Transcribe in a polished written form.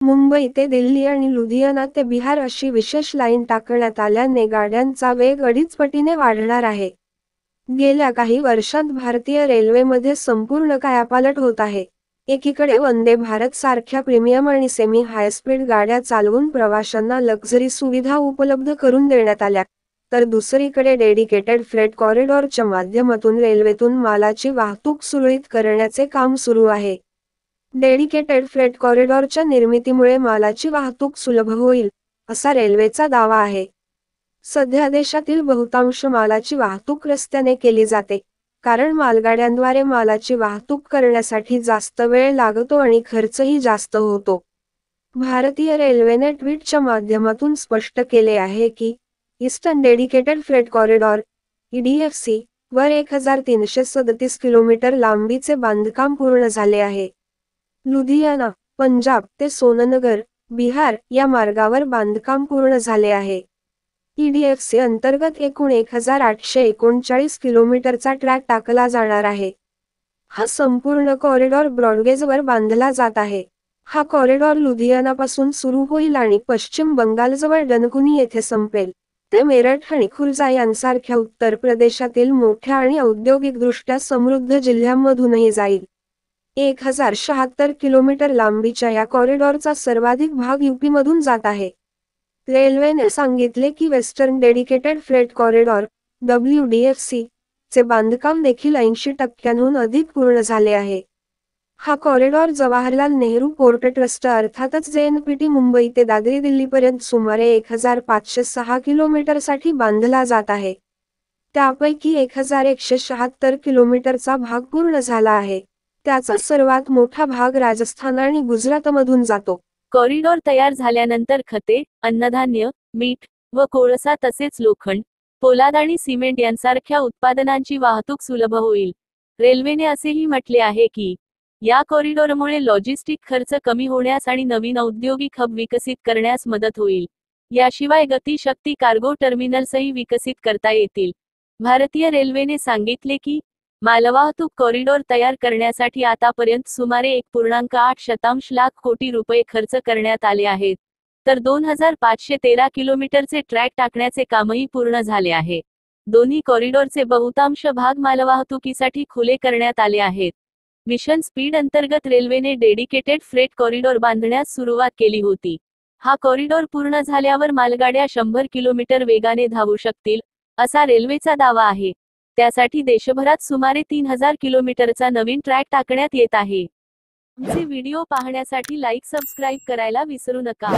मुंबई ते दिल्ली आणि लुधियाना ते बिहार अशी विशेष लाईन टाकण्यात आल्याने गाड्यांचा वेग 2.5 पटीने वाढणार आहे. गेल्या काही वर्षांत भारतीय रेल्वेमध्ये संपूर्ण कायापालट होत आहे. एकीकडे वंदे भारत सारख्या प्रीमियम आणि सेमी हायस्पीड गाड्या चालवून प्रवाशांना लक्झरी सुविधा उपलब्ध करून देण्यात आल्या, तर दुसरीकडे डेडिकेटेड फ्रेट कॉरिडॉरच्या माध्यमातून रेल्वेतून मालाची वाहतूक सुरळीत करण्याचे काम सुरू आहे. डेडिकेटेड फ्रेट कॉरिडॉरच्या निर्मितीमुळे मालाची वाहतूक सुलभ होईल, असा रेल्वेचा दावा आहे. सध्या देशातील बहुतांश मालाची वाहतूक रस्त्याने केली जाते, कारण मालगाड्यांद्वारे मालाची वाहतूक करण्यासाठी जास्त वेळ लागतो आणि खर्चही जास्त होतो. भारतीय रेल्वेने ट्विटच्या माध्यमातून स्पष्ट केले आहे की, eastern dedicated freight corridor (EDFC) वर 1337 किलोमीटर लांबीचे बांधकाम पूर्ण झाले आहे. लुधियाना, पंजाब ते सोननगर, बिहार या मार्गावर बांधकाम पूर्ण झाले आहे. EDFC अंतर्गत एकूण 1839 किलोमीटरचा ट्रॅक टाकला जाणार आहे. हा संपूर्ण कॉरिडॉर ब्रॉडगेजवर बांधला जात आहे. हा कॉरिडॉर लुधियानापासून सुरू होईल आणि पश्चिम बंगालजवळ डनकुनी येथे संपेल. ते मेरठ आणि खुर्जा यांसारख्या उत्तर प्रदेशातील मोठ्या आणि औद्योगिकदृष्ट्या समृद्ध जिल्ह्यांमधूनही जाईल. 1076 किलोमीटर लांबीच्या या कॉरिडॉरचा सर्वाधिक भाग यूपीमधून जात आहे. रेल्वेने सांगितले की western dedicated freight corridor (WDFC) चे बांधकाम देखील 80% अधिक पूर्ण झाले आहे. हा corridor Jawaharlal Nehru port trust अर्थातच JNPT मुंबई ते दादरी दिल्लीपर्यंत सुमारे 1506 किलोमीटरसाठी बांधला जात आहे. त्यापैकी 1176 किलोमीटरचा भाग पूर्ण झाला आहे. त्याचा सर्वात मोठा भाग राजस्थान आणि गुजरातमधून जातो. कॉरिडॉर तयार झाल्यानंतर खते, अन्नधान्य, मीठ व कोळसा तसेच लोखंड, पोलाद आणि सिमेंट यांसारख्या उत्पादनांची वाहतूक सुलभ होईल. रेल्वेने असेही म्हटले आहे की, या कॉरिडॉरमुळे लॉजिस्टिक खर्च कमी होण्यास आणि नवीन औद्योगिक हब विकसित करण्यास मदत होईल. याशिवाय गती शक्ती कार्गो टर्मिनल्सही विकसित करता येतील. भारतीय रेल्वेने सांगितले की, मालवाहतूक कॉरिडॉर तयार करण्यासाठी आतापर्यंत सुमारे 1.8 लाख कोटी रुपये खर्च करण्यात आले आहेत, तर 2513 किलोमीटरचे ट्रॅक टाकण्याचे कामही पूर्ण झाले आहे. दोन्ही कॉरिडॉरचे बहुतांश भाग मालवाहतुकीसाठी खुले करण्यात आले आहेत. मिशन स्पीड अंतर्गत रेल्वेने डेडिकेटेड फ्रेट कॉरिडॉर बांधण्यास सुरुवात केली होती. हा कॉरिडॉर पूर्ण झाल्यावर मालगाड्या 100 किलोमीटर वेगाने धावू शकतील, असा रेल्वेचा दावा आहे. त्यासाठी देशभरात सुमारे 3000 किलोमीटरचा नवीन ट्रॅक टाकण्यात येत आहे. आमचे व्हिडिओ पाहण्यासाठी लाईक सबस्क्राईब करायला विसरू नका.